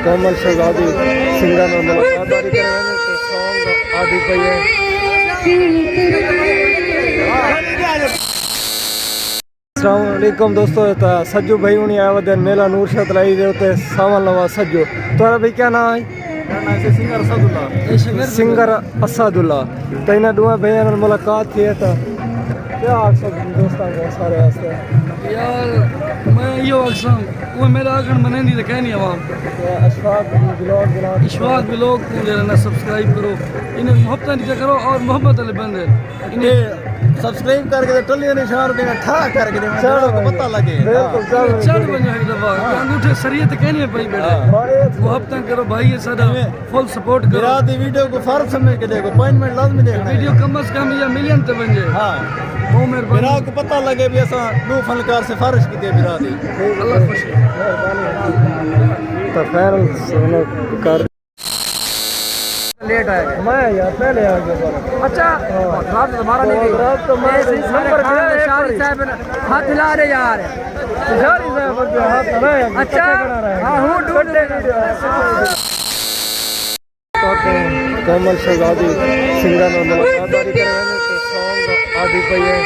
कोमल शहजादी singer में मुलाकात करवाने के सॉन्ग आदि पे है। अस्सलाम वालेकुम दोस्तों, सज्जू भाई उन्हीं आया दिन मेला नूर शाह तलाई दे उत्ते सावन लवा सज्जू। तुम्हारा भाई क्या नाम है? सिंगर असदुल्ला। तो इन्हें दोवें भैया ने मुलाकात की है। तो क्या आख सकते दोस्तों को सारे वास्ते यार मैं यो अक्सम वो मेरा आगन मनेंदी तो कहनी आवाम इशफाक ब्लॉग को जरा सब्सक्राइब करो, इन्हें मोहब्बत नीचे करो और मोहब्बत वाले बंदे इन्हें सब्सक्राइब करके टल्ली निशान पे ठा करके दे को पता लगे चढ़ बन जाए दफा अंगूठे शरीयत कहनी है भाई बेटा मोहब्बत करो भाई, ये सारा फुल सपोर्ट करो। बिरादी वीडियो को फर्क समझ के देखो, 5 मिनट लाजमी देखना वीडियो कम से कम या मिलियन ते बन जाए। हां वो मेरे बिरा को पता लगे भी ऐसा दो फनकार से फारिश की दे बिरादी। अल्लाह खुश तो खैर सुनो कर लेट आया मैं यार पहले आ गया। अच्छा रात तुम्हारा नहीं गई रात तो मैं नंबर शारी साहब हाथ हिला रहे यार शारी साहब के हाथ ना है। अच्छा हां हूं ढूंढ ले कोमल शहजादी सिंगर में मुलाकात करवाने के सॉन्ग आदि पे है।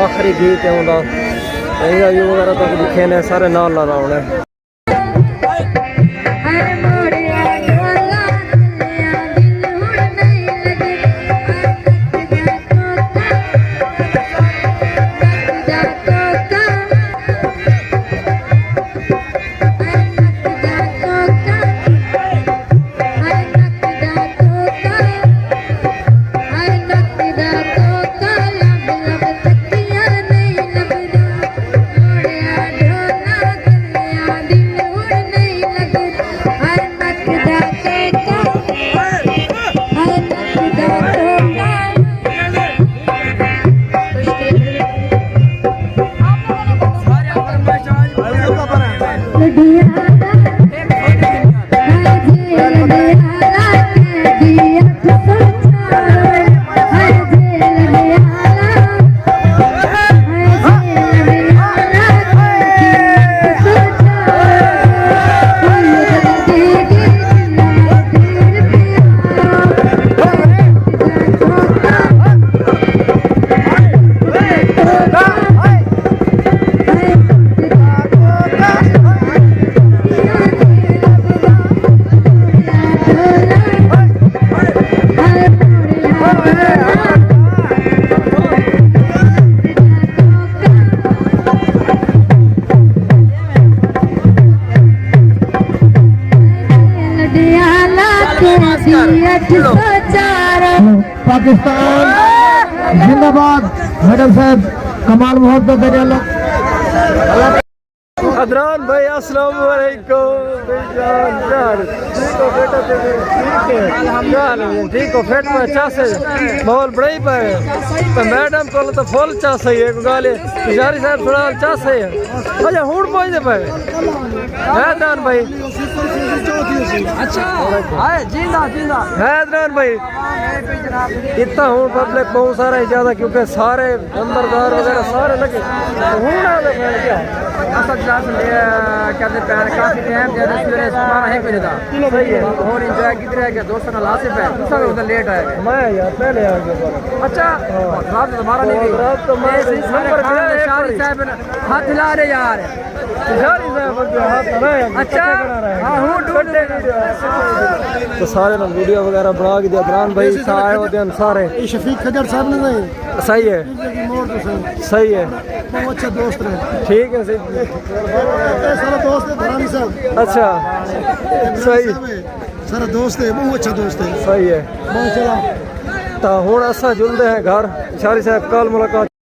आखिरी गीत आंदा वगैरह तक लिखे ने सारे नाल ला रहा पाकिस्तान जिंदाबाद। मैडम साहब कमाल मोहब्बत दरियाला। अदनान भाई अस्सलाम वालेकुम। ठीक हो बेटा, ठीक हो फेट में अच्छा से माहौल बड़ाई पे तो मैडम को तो फुल चा सही है गाले पुजारी साहब थोड़ा चा सही है। अच्छा हूँ पहुँचते पे है अदनान भाई। अच्छा हाय जिंदा जिंदा है अदनान भाई। इतना हूँ पब्लिक बहुत सारा ही ज्यादा क्योंकि सारे अंदरदार वगैरह सारे लगे हूँ ना क्या असल क्लास ले कहते पैर काफी टाइम ज्यादा सवेरे 12-1 बजे था सही है। और एंजॉय किधर है क्या दोस्तों नाल आसिफ है दूसरा उधर लेट आएगा। मैं यार पहले आ गया। अच्छा रात तो हमारा नहीं रात तो मैं नंबर शारी साहब हाथ हिला रहे यार। पुजारी साहब हाथ लगाया। अच्छा हाँ हूँ ढूंढ तो सारे ने वीडियो वगैरह बना के दिया। अदनान भाई आए होते हैं सारे। शफीक खजर साहब ने सही है सही है बहुत अच्छा दोस्त रहे। ठीक है सही। सारा दोस्त है धरानी साहब। अच्छा सही सारा दोस्त है बहुत अच्छा दोस्त है। सही है। माशाल्लाह। तो हुण असां जुलदे हैं घर। शारी साहब कल मुलाकात।